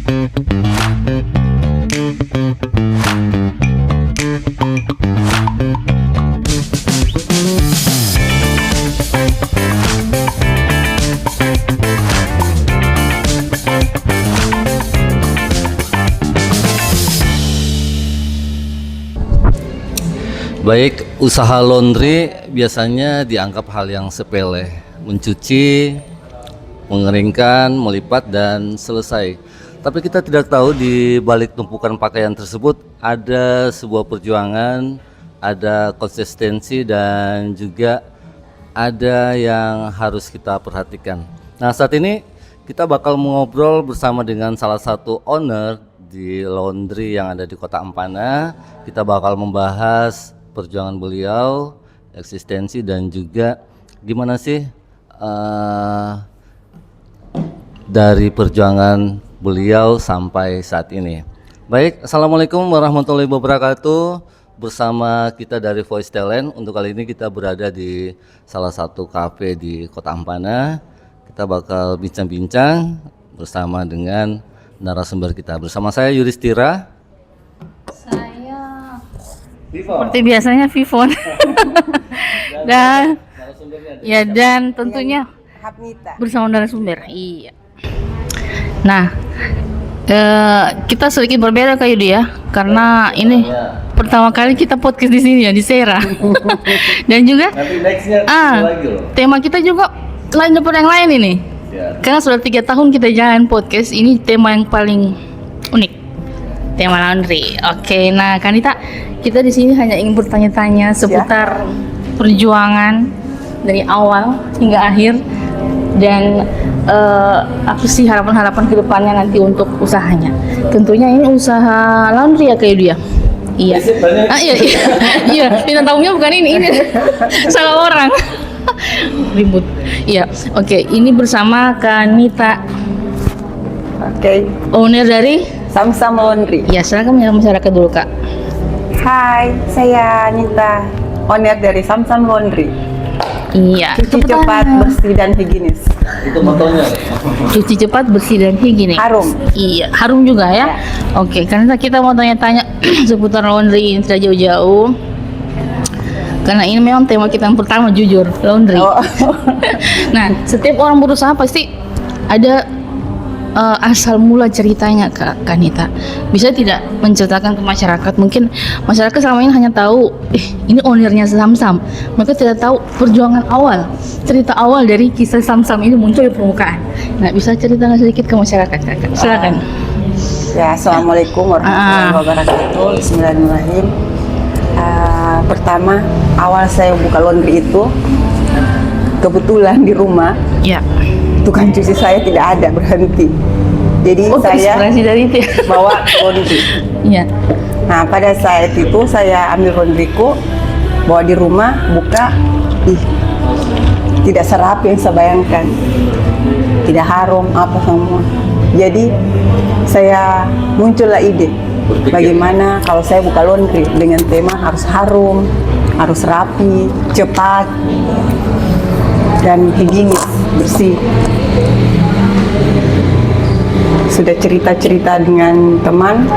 Baik, usaha laundry biasanya dianggap hal yang sepele, mencuci, mengeringkan, melipat, dan selesai. Tapi kita tidak tahu di balik tumpukan pakaian tersebut ada sebuah perjuangan, ada konsistensi, dan juga ada yang harus kita perhatikan. Nah, saat ini kita bakal mengobrol bersama dengan salah satu owner di laundry yang ada di Kota Ampana. Kita bakal membahas perjuangan beliau, eksistensi, dan juga gimana sih dari perjuangan beliau sampai saat ini. Baik, assalamualaikum warahmatullahi wabarakatuh. Bersama kita dari Voice Talent, untuk kali ini kita berada di salah satu kafe di Kota Ampana. Kita bakal bincang-bincang bersama dengan narasumber kita. Bersama saya Yudhistira. Seperti biasanya Vivon. dan tentunya Hapnita bersama narasumber. Iya. Nah, kita sedikit berbeda kayak dia karena ini pertama kali kita podcast di sini ya, di Sera. Dan juga tema kita juga lain daripada yang lain ini. Karena sudah 3 tahun kita jalan podcast, ini tema yang paling unik. Tema laundry. Oke, nah Kanita, kita di sini hanya ingin bertanya-tanya seputar perjuangan dari awal hingga akhir dan apa sih harapan-harapan kedepannya nanti untuk usahanya. Tentunya ini usaha laundry ya kayak dia. Iya. Iya. Bintang tamunya bukan ini salah orang. Ribut. Iya. Oke, ini bersama Kanita. Oke. Owner dari Samsam Laundry. Ya, silakan menyapa masyarakat dulu, Kak. Hai, saya Nita, owner dari Samsam Laundry. Iya. Cuci cepat, bersih, dan higienis. Itu motonya. Cuci cepat, bersih, dan higienis. Harum. Iya, harum juga ya. Oke, karena kita mau tanya-tanya seputar laundry ini tidak jauh-jauh. Karena ini memang tema kita yang pertama, jujur, laundry. Nah, setiap orang berusaha pasti ada asal mula ceritanya, Kak Kanita. Bisa tidak menceritakan ke masyarakat? Mungkin masyarakat selama ini hanya tahu ini ownernya Samsam. Mereka tidak tahu perjuangan awal, cerita awal dari kisah Samsam ini muncul di permukaan. Nah, bisa ceritakan sedikit ke masyarakat, Kak? Silakan. Ya, assalamualaikum warahmatullahi wabarakatuh. Bismillahirrahmanirrahim. Pertama, awal saya buka laundry itu kebetulan di rumah. Ya. Tukang cuci saya tidak ada, berhenti. Jadi saya dari itu bawa laundry. Iya. Nah, pada saat itu saya ambil laundryku, bawa di rumah, buka, tidak serapi yang saya bayangkan, tidak harum apa semua. Jadi saya muncullah ide, bagaimana kalau saya buka laundry dengan tema harus harum, harus rapi, cepat, dan higienis, bersih. Sudah cerita-cerita dengan teman,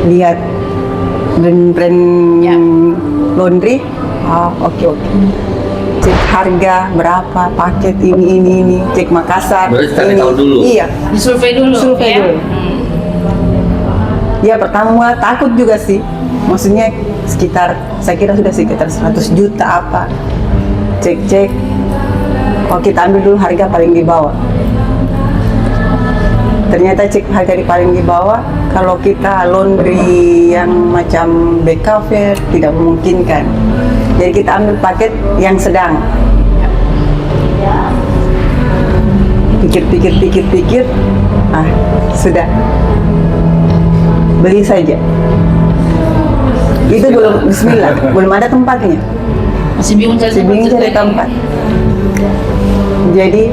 lihat brand laundry, oke. Cek harga berapa, paket ini, cek Makassar. Berarti cari tahu dulu. Iya. Survei dulu. Dulu. Ya, pertama takut juga sih. Maksudnya saya kira sudah sekitar 100 juta apa. Cek. Kalau kita ambil dulu harga paling di bawah. Ternyata cek harga di paling di bawah, kalau kita laundry yang macam BKV tidak memungkinkan. Jadi kita ambil paket yang sedang. Pikir, sudah. Beli saja. Itu belum, bismillah, belum ada tempatnya. Masih bingung cari tempat. Jadi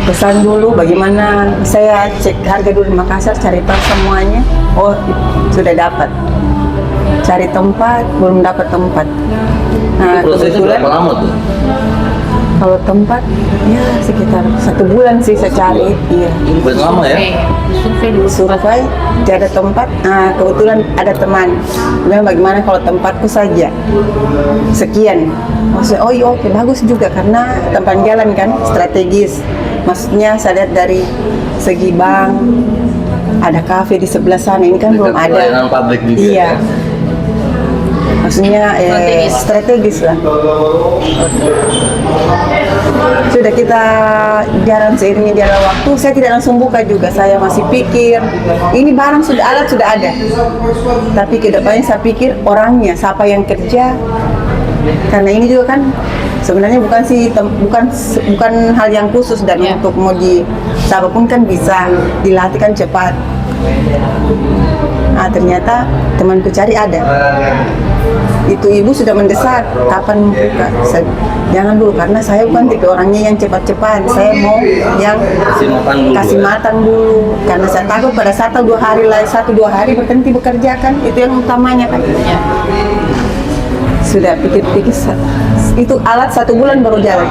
pesan dulu bagaimana, saya cek harga dulu di Makassar, cari tahu semuanya. Oh, sudah dapat. Cari tempat, belum dapat tempat. Nah, prosesnya kebetulan berapa lama tuh? Kalau tempat ya sekitar 1 bulan sih saya cari. Iya. Udah lama ya? Survei dulu. Survei, tidak ada tempat. Nah, kebetulan ada teman. Bilang bagaimana kalau tempatku saja sekian. Maksudnya, oh iya oke bagus juga karena tempat jalan kan strategis. Maksudnya saya lihat dari segi bank, ada kafe di sebelah sana. Ini kan belum ada. Pelayanan publik juga. Iya. Ya? Maksudnya strategis lah. Sudah kita jalan seiringnya jalan waktu, saya tidak langsung buka juga. Saya masih pikir, ini barang sudah alat sudah ada. Tapi kedepannya saya pikir orangnya, siapa yang kerja. Karena ini juga kan sebenarnya bukan hal yang khusus dan untuk mau di siapapun kan bisa dilatih kan cepat. Nah ternyata temanku cari ada. Itu ibu sudah mendesak kapan buka. Jangan dulu karena saya bukan tipe orangnya yang cepat-cepat. Saya mau yang kasih makan dulu. Karena saya takut pada 1-2 hari berhenti bekerja kan. Itu yang utamanya kan. Ya. Sudah pikir-pikir itu alat 1 bulan baru jalan.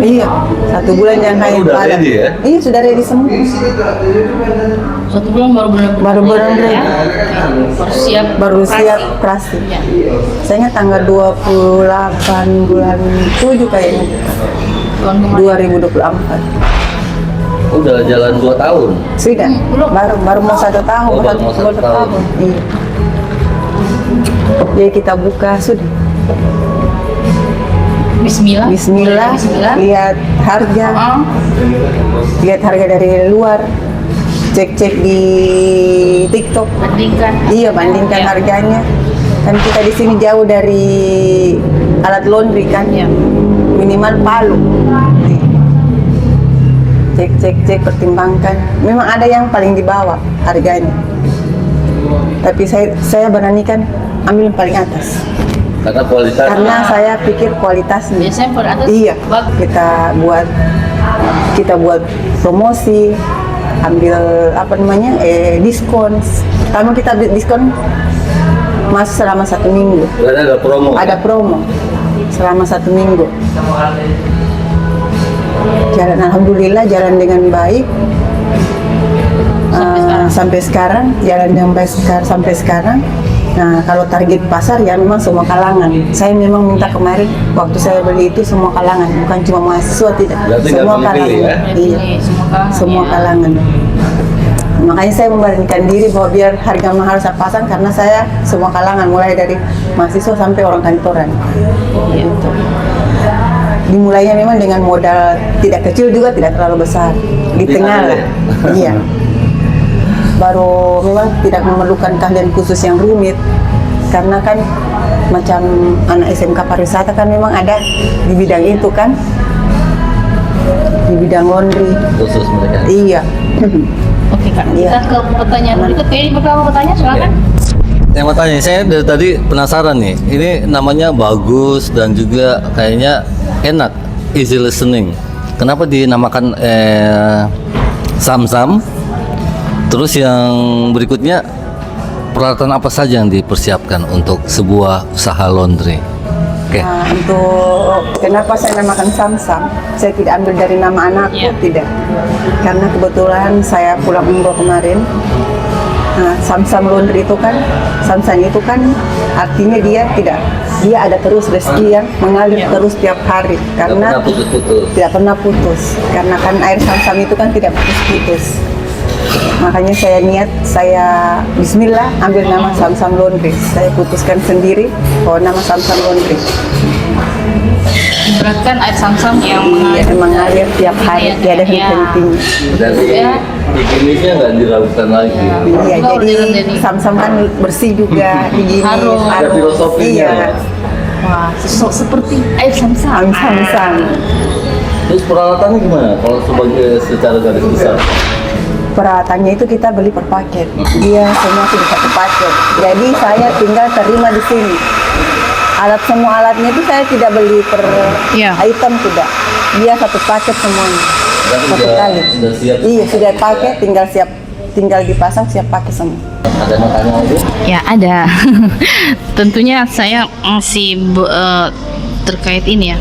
Iya, 1 bulan yang kayak udah ada. ready ya? Iya sudah ready semua. 1 bulan baru Benar-benar baru siap operasi. Ya. Saya ingat tanggal 28 bulan 7 kayaknya. Tahun kemarin. 2024. Udah jalan 2 tahun. Sudah. Baru mau 1 tahun. Oh, baru mau 1 tahun. Iya. Jadi kita buka sudah. Bismillah. Bismillah. Lihat harga. Lihat harga dari luar. Cek-cek di TikTok. Bandingkan. Iya, bandingkan Ya. harganya. Kan kita di sini jauh dari alat laundry kan. Ya. Minimal Palu. Cek, pertimbangkan. Memang ada yang paling di bawah harganya. Tapi saya beranikan ambil yang paling atas. Karena kualitas. Karena saya pikir kualitasnya. Biasanya per atas. Iya. Bagus. Kita buat promosi, ambil diskon. Kalau kita diskon masih selama 1 minggu. Berarti ada promo. Ada promo selama 1 minggu. Jalan alhamdulillah jalan dengan baik. Sampai sekarang jalan dengan baik sampai sekarang. Nah, kalau target pasar ya memang semua kalangan. Saya memang minta kemarin waktu saya beli itu semua kalangan, bukan cuma mahasiswa tidak. Berarti Semua nggak pilih-pilih kalangan. ya? Iya. Semua kalangan. Makanya saya memberanikan diri bahwa biar harga mahal saya pasang karena saya semua kalangan mulai dari mahasiswa sampai orang kantoran. Gitu. Dimulainya memang dengan modal tidak kecil juga tidak terlalu besar, di tengah lah. Iya. Baru memang tidak memerlukan keahlian khusus yang rumit karena kan macam anak SMK pariwisata kan memang ada di bidang itu kan, di bidang laundry Khusus mereka. iya. Oke Kak, Iya. kita ke pertanyaan berikut. Ini pertama pertanyaan silakan. Yang mau tanya, saya dari tadi penasaran nih. Ini namanya bagus dan juga kayaknya enak, easy listening. Kenapa dinamakan Sam-Sam? Terus yang berikutnya, peralatan apa saja yang dipersiapkan untuk sebuah usaha laundry? Oke. Nah, untuk kenapa saya namakan Sam-Sam, saya tidak ambil dari nama anakku, Iya. tidak. Karena kebetulan saya pulang umroh kemarin. Nah, Sam-Sam laundry itu kan, Sam-Sam itu kan artinya dia ada terus rezeki yang mengalir terus tiap hari karena Tidak pernah putus-putus. tidak pernah putus. Karena kan air Sam-Sam itu kan tidak putus-putus. Makanya saya bismillah ambil nama Sam-Sam Laundry. Saya putuskan sendiri bahwa nama Sam-Sam Laundry. Beratkan air Sam-Sam yang Mengalir tiap hari, tiada henti-hentinya. Dari higienisnya nggak diragukan lagi. Iya, Oh, jadi jadi- Sam-Sam kan bersih juga, higienis, Harum. Ada filosofinya. Iya, Wah, seperti air Sam-Sam. Sam-Sam. Terus peralatannya gimana? Kalau secara garis besar? Peralatannya itu kita beli per paket. Dia semua sudah satu paket. Jadi saya tinggal terima di sini. Semua alatnya itu saya tidak beli per Iya. item, tidak. Dia satu paket semuanya. Berarti Satu udah- kali. udah siap. Iya, sudah pakai, tinggal dipasang, siap pakai semua. Ada makanan itu? Ya ada. Tentunya saya masih terkait ini ya.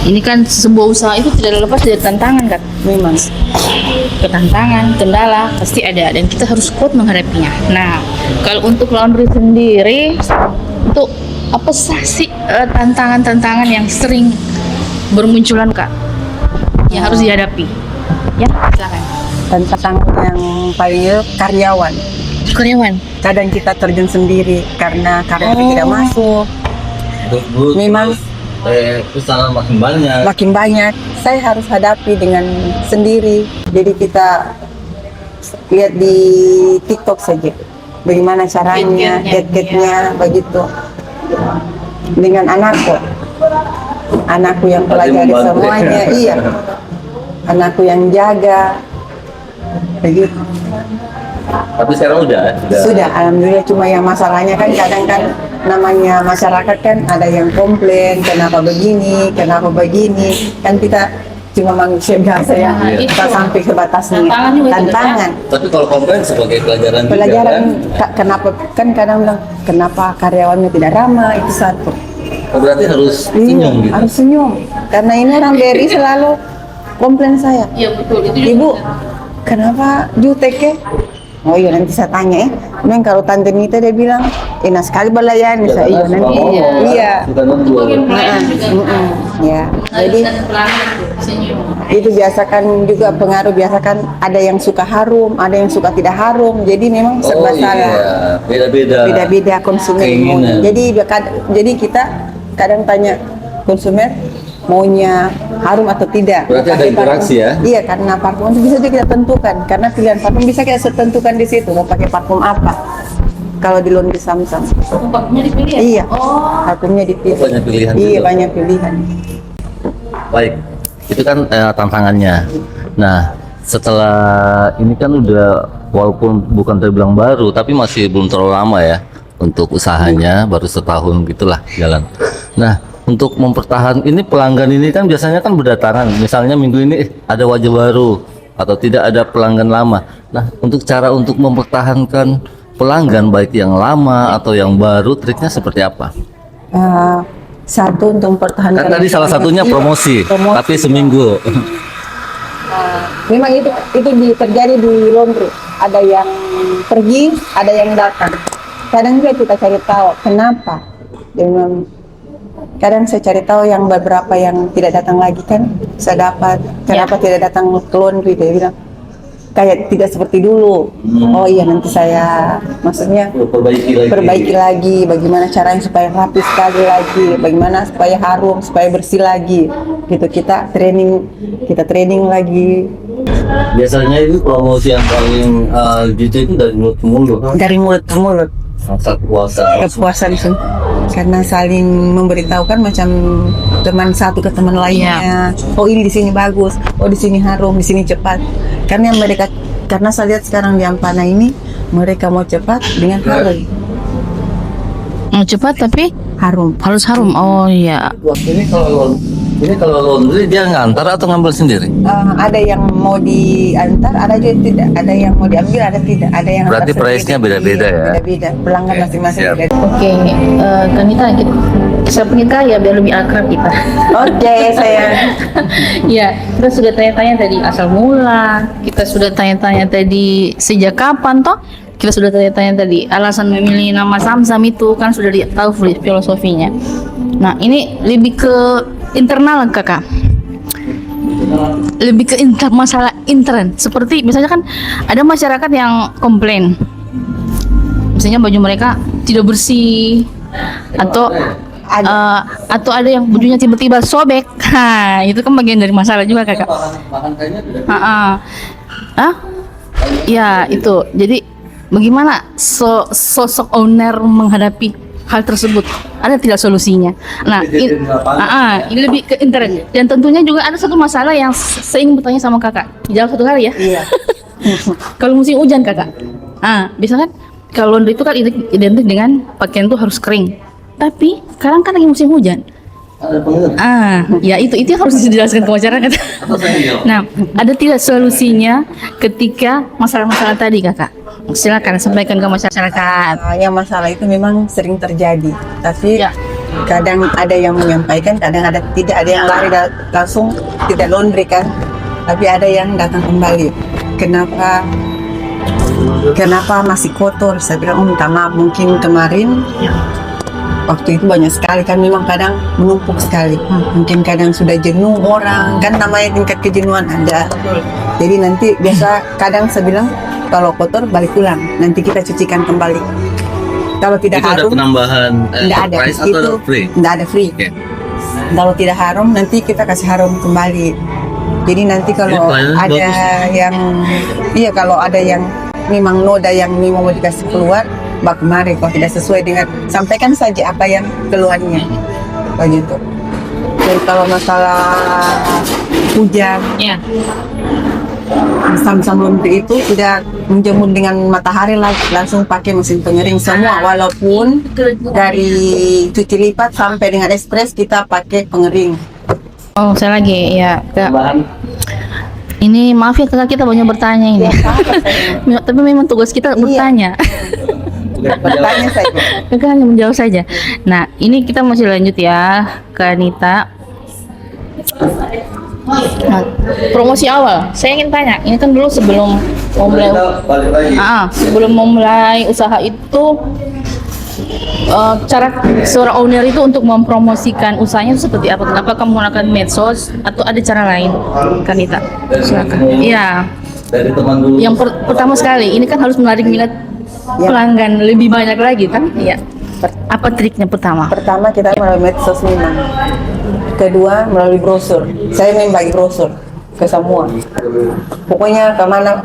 ini kan sebuah usaha itu tidak lepas dari tantangan kan. Memang. Ketantangan, kendala pasti ada dan kita harus kuat menghadapinya. Nah, kalau untuk laundry sendiri, untuk apa sih tantangan-tantangan yang sering bermunculan Kak, yang harus dihadapi? Ya, silakan. Tantangan yang paling karyawan. Karyawan. Kadang kita terjun sendiri karena karyawan tidak masuk. Memang usaha makin banyak. Saya harus hadapi dengan sendiri. Jadi kita lihat di TikTok saja bagaimana caranya, get-getnya begitu. Dengan anakku yang pelajari semuanya, iya. Anakku yang jaga, begitu. Tapi sekarang udah. Sudah, alhamdulillah. Cuma yang masalahnya kan kadang kan namanya masyarakat kan ada yang komplain kenapa begini kan kita cuma manusia biasa ya, kita sampai ke batasnya. Tantangan. Tapi kalau komplain sebagai pelajaran Kenapa kan kadang bilang kenapa karyawannya tidak ramah, itu satu. Berarti harus senyum gitu. Harus senyum karena ini orang BRI selalu komplain saya. Iya betul itu. Ibu, kenapa jutek ya? Oh iya nanti saya tanya ya. Memang kalau Tante Nita dia bilang enak sekali belayan bisa iya nanti iya. Ya. Jadi itu biasakan juga pengaruh biasakan ada yang suka harum, ada yang suka tidak harum. Jadi memang serba salah. Beda-beda konsumen. Jadi kita kadang tanya konsumen maunya harum atau tidak. Berarti ada interaksi ya? Iya, karena parfum itu bisa juga kita tentukan. Karena pilihan parfum bisa kita tentukan di situ. Mau pakai parfum apa? Kalau di laundry Samsung. Parfumnya dipilih ya? Iya. Parfumnya dipilih. Banyak pilihan. Iya, juga. banyak pilihan. Baik, itu kan tantangannya. Nah, setelah ini kan udah walaupun bukan terbilang baru, tapi masih belum terlalu lama ya untuk usahanya, baru setahun gitulah jalan. Nah, untuk mempertahankan ini pelanggan ini kan biasanya kan berdatangan. Misalnya minggu ini ada wajah baru atau tidak ada pelanggan lama. Nah, untuk cara untuk mempertahankan pelanggan baik yang lama atau yang baru, triknya seperti apa? Satu untuk mempertahankan. Kan tadi salah satunya promosi, tapi seminggu. Memang itu terjadi di laundry. Ada yang pergi, ada yang datang. Kadang juga kita cari tahu kenapa. Memang kadang saya cari tahu yang beberapa yang tidak datang lagi kan saya dapat kenapa tidak datang ke laundry, dia bilang kayak tidak seperti dulu. Oh iya nanti saya maksudnya perbaiki lagi bagaimana caranya supaya rapi sekali lagi, bagaimana supaya harum, supaya bersih lagi gitu. Kita training lagi. Biasanya itu promosi yang paling gitu itu dari mulut ke mulut. Dari mulut ke mulut. Kepuasan Kepuasan sih. Karena saling memberitahukan macam teman satu ke teman lainnya. Oh ini di sini bagus, oh di sini harum, di sini cepat. Karena saya lihat sekarang di Ampana ini mereka mau cepat dengan harum. Mau cepat tapi Harum. harus harum. Oh iya. Ini kalau laundry dia ngantar atau ngambil sendiri? Ada yang mau diantar, ada juga tidak. Ada yang mau diambil, ada tidak. Ada yang Berarti antar price-nya sendiri. beda-beda Iya, ya? Beda-beda. Pelanggan masing-masing siap. beda. Oke, Kanita saya pengen ya biar lebih akrab kita. Oke, saya. Ya, kita sudah tanya-tanya tadi asal mula, kita sudah tanya-tanya tadi sejak kapan toh, kita sudah tanya-tanya tadi alasan memilih nama Samsam itu kan sudah tahu filosofinya. Nah, ini lebih ke internal kakak, lebih ke masalah intern. Seperti misalnya kan ada masyarakat yang komplain, misalnya baju mereka tidak bersih atau atau ada yang bajunya tiba-tiba sobek. Nah, itu kan bagian dari masalah juga kakak. Ya itu. Jadi bagaimana sosok owner menghadapi hal tersebut? Ada tidak solusinya? Nah, ini lebih ke intern. Dan tentunya juga ada satu masalah yang saya ingin bertanya sama kakak. Jawab satu kali ya. Iya. Kalau musim hujan kakak, biasanya kan kalau laundry itu kan identik dengan pakaian itu harus kering. Tapi sekarang kan lagi musim hujan. Ya itu yang harus dijelaskan ke masyarakat. Nah, ada tidak solusinya ketika masalah-masalah tadi kakak? Silakan sampaikan ke masyarakat. Yang masalah itu memang sering terjadi, tapi kadang ada yang menyampaikan, kadang ada tidak, ada yang lari langsung tidak laundry kan, tapi ada yang datang kembali. Kenapa masih kotor? Saya bilang, minta maaf, mungkin kemarin waktu itu banyak sekali kan, memang kadang menumpuk sekali. Mungkin kadang sudah jenuh orang, kan namanya tingkat kejenuhan ada. Jadi nanti biasa kadang saya bilang, kalau kotor balik pulang, nanti kita cucikan kembali. Kalau tidak Itu ada harum, penambahan tidak ada. price Itu atau free? tidak ada free. Oke. Kalau tidak harum, nanti kita kasih harum kembali. Jadi nanti kalau pelayanan ada bagus. yang, iya kalau ada yang memang noda yang memang mau dikasih keluar, bak kemari. Kalau tidak sesuai dengan, sampaikan saja apa yang keluhannya, begitu. Jadi kalau masalah hujan, Ya. Samsung laundry itu tidak menjemur dengan matahari lagi, langsung pakai mesin pengering semua, walaupun dari cuci lipat sampai dengan ekspres kita pakai pengering. Oh, saya lagi ya. Kak. Ini maaf ya kakak, kita banyak bertanya ini. Tapi memang tugas kita bertanya. Bertanya saja. Kakak hanya menjawab saja. Nah, ini kita masih lanjut ya, Kak Anita. Nah, promosi awal, saya ingin tanya, ini kan dulu sebelum memulai, Balik lagi. sebelum memulai usaha itu, cara seorang owner itu untuk mempromosikan usahanya itu seperti apa? Apakah menggunakan medsos atau ada cara lain, Kak Anita? Silakan. Iya. Dari teman dulu. Yang pertama sekali, ini kan harus menarik minat pelanggan lebih banyak lagi, kan? Iya. Apa triknya pertama? Pertama kita melalui medsos memang. Kedua melalui brosur. Saya membagi brosur ke semua. Pokoknya kemana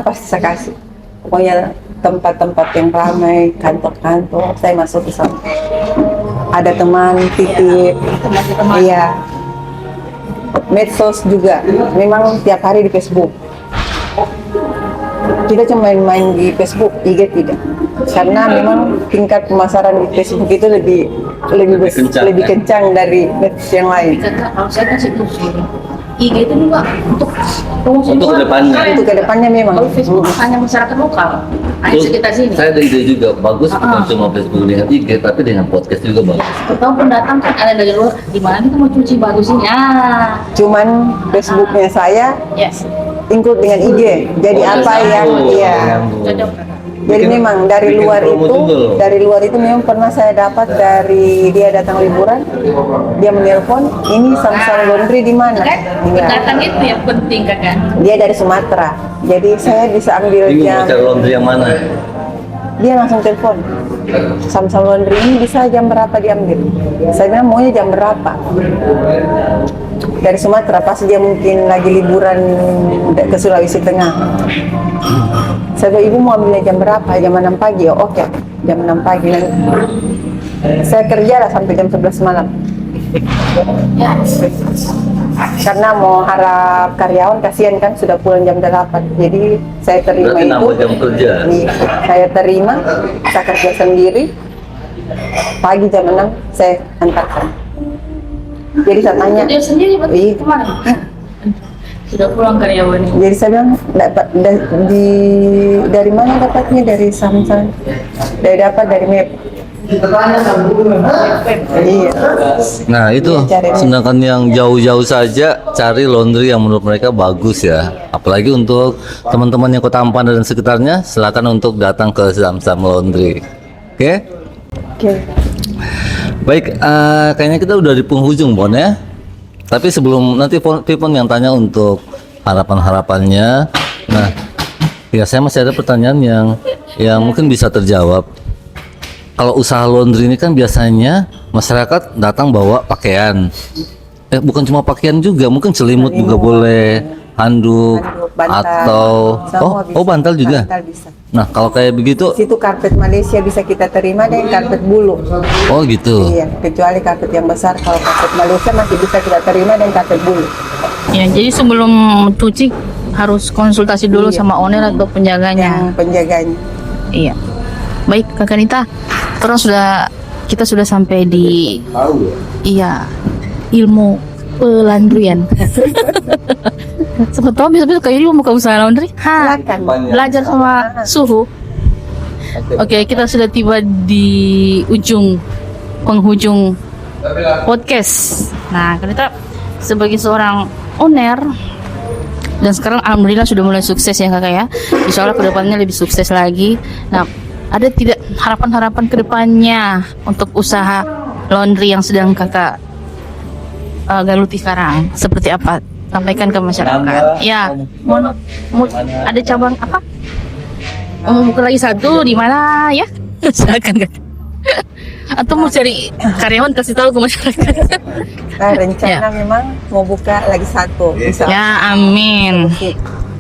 pasti saya kasih. Pokoknya tempat-tempat yang ramai, kantor-kantor, saya masuk ke sana. Ada teman titip, iya. Medsos juga, memang tiap hari di Facebook. Kita cuma main di Facebook, IG tidak. Karena memang tingkat pemasaran di Facebook itu lebih kencang dari medsos yang lain. Kakak, kalau saya kasih brosur, IG itu juga untuk promosi Untuk kedepannya. Untuk kedepannya memang. Kalau Facebook hanya masyarakat lokal, hanya Terus, sekitar sini. saya ada ide juga, bagus bukan cuma Facebook dengan IG, tapi dengan podcast juga bagus. Tahu pendatang kan ada dari luar, di mana kita mau cuci bagus ini? Cuman Facebooknya saya Yes. include dengan IG. Jadi Oh, apa nyambung. yang iya. Nyambung. Cocok. Jadi Bikin- memang dari bikin luar promo itu, juga loh. dari luar itu memang pernah saya dapat dari dia datang liburan, dia menelpon, ini Samsung Laundry di mana? Kan Iya. pendatang itu yang penting kakak. Dia dari Sumatera, jadi saya bisa ambil Bingung mau jam. cari laundry yang mana? Dia langsung telepon, Samsung Laundry ini bisa jam berapa diambil? Saya bilang maunya jam berapa? Dari Sumatera, pasti dia mungkin lagi liburan ke Sulawesi Tengah. Saya bilang, ibu mau ambilnya jam berapa? Jam 6 pagi, oh, oke, jam 6 pagi. Saya kerja lah sampai jam 11 malam. Ya. Karena mau harap karyawan, kasihan kan sudah pulang jam 8. Jadi saya terima Berarti itu. nambah jam kerja. Iya, saya terima, saya kerja sendiri. Pagi jam 6 saya antarkan. Jadi saya tanya, Dia sendiri berarti Iya. kemana? Sudah pulang karyawan ini. jadi saya bilang dari mana dapatnya? Dari Samsung. Dari Map. Iya. Nah itu, Cari- sedangkan yang jauh-jauh saja cari laundry yang menurut mereka bagus ya. Apalagi untuk teman-teman yang Kota Ampanda dan sekitarnya, silakan untuk datang ke Samsam Laundry. Oke? Oke. Baik, kayaknya kita udah di penghujung Bon ya. Tapi sebelum nanti Pipon yang tanya untuk harapan-harapannya. Nah, ya saya masih ada pertanyaan yang mungkin bisa terjawab. Kalau usaha laundry ini kan biasanya masyarakat datang bawa pakaian. Bukan cuma pakaian juga, mungkin selimut juga boleh, handuk, Bantal, atau semua bisa. bantal juga. Bantal bisa. Nah, kalau kayak begitu, Situ karpet Malaysia bisa kita terima dan karpet bulu. oh gitu. Iya, kecuali karpet yang besar. Kalau karpet Malaysia masih bisa kita terima dan karpet bulu. Ya, jadi sebelum cuci harus konsultasi dulu Iya. sama owner atau penjaganya. Yang penjaganya. Iya. Baik, Kakak Nita. Kita sudah sampai di ilmu pelandrian. Siapa tahu besok-besok kayak mau buka usaha laundry. Silakan. Belajar sama suhu. Oke, kita sudah tiba di ujung penghujung podcast. Nah, kita sebagai seorang owner dan sekarang alhamdulillah sudah mulai sukses ya kakak ya. Insya Allah kedepannya lebih sukses lagi. Nah, ada tidak harapan-harapan kedepannya untuk usaha laundry yang sedang kakak geluti sekarang? Seperti apa? Sampaikan ke masyarakat. Ya, ada cabang apa? Mau buka lagi satu di mana ya? Silakan kan. Atau mau cari karyawan kasih tahu ke masyarakat. Nah, rencana Ya. memang mau buka lagi satu, bisa. Ya, amin.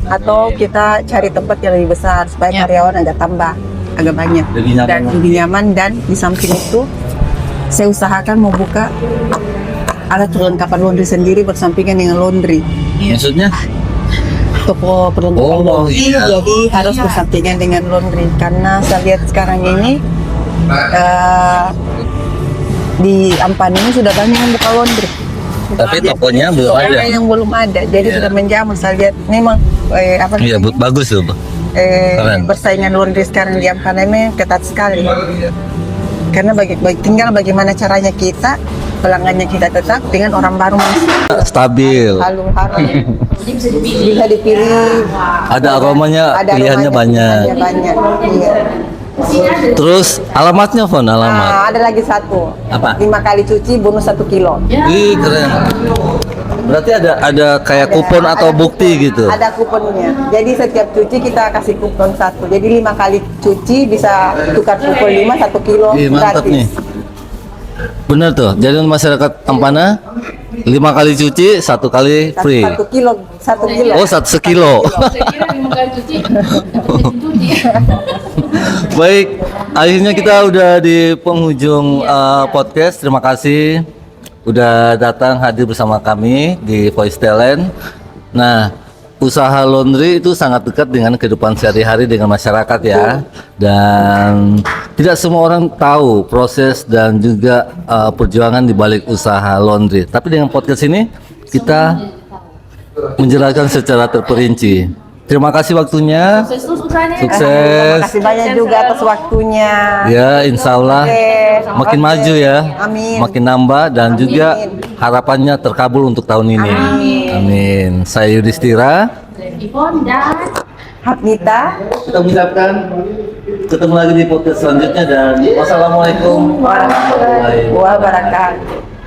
Atau kita cari tempat yang lebih besar supaya Ya. karyawan agak tambah, agak banyak Lebih nyaman. dan lebih nyaman. Dan di samping itu saya usahakan mau buka alat perlengkapan laundry sendiri bersampingan dengan laundry. Maksudnya? Toko perlengkapan Oh, laundry, iya. jadi harus bersampingan dengan laundry karena saya lihat sekarang ini di Ampan ini sudah banyak yang buka laundry. Tapi tokonya belum Tokonya ada. yang belum ada, jadi Iya. sudah menjamur. Saya lihat memang Iya, bagus tuh. Keren. persaingan laundry sekarang di Ampan ini ketat sekali. Karena tinggal bagaimana caranya kita pelanggannya kita tetap dengan orang baru masuk. Stabil. Lalu harus bisa dipilih. Ada aromanya, pilihannya banyak. pilihannya banyak. Iya. Terus alamatnya, Fon, alamat. Nah, ada lagi satu. Apa? 5 kali cuci bonus 1 kilo. Ih, keren. Berarti ada kayak kupon atau Ada bukti kupon, gitu. Ada kuponnya. Jadi setiap cuci kita kasih kupon 1. Jadi 5 kali cuci bisa tukar kupon 5 1 kilo Ih, mantap gratis. nih. Bener tuh. Jadi masyarakat Ampana 5 kali cuci, 1 kali free. 1 kilo, 1 kilo. Oh, 1 sekilo. Baik, akhirnya kita udah di penghujung podcast. Terima kasih udah datang hadir bersama kami di Voice Talent. Nah, usaha laundry itu sangat dekat dengan kehidupan sehari-hari dengan masyarakat ya. Dan tidak semua orang tahu proses dan juga perjuangan di balik usaha laundry. Tapi dengan podcast ini kita menjelaskan secara terperinci. Terima kasih waktunya. Terima Sukses. kasih banyak juga atas waktunya. Ya, insya Allah Oke. makin Oke. maju ya, Amin. makin nambah dan Amin. juga harapannya terkabul untuk tahun ini. Amin. Saya Yudhistira. Hapnita. Kita mengucapkan ketemu lagi di podcast selanjutnya dan wassalamualaikum Warahmatullahi wabarakatuh.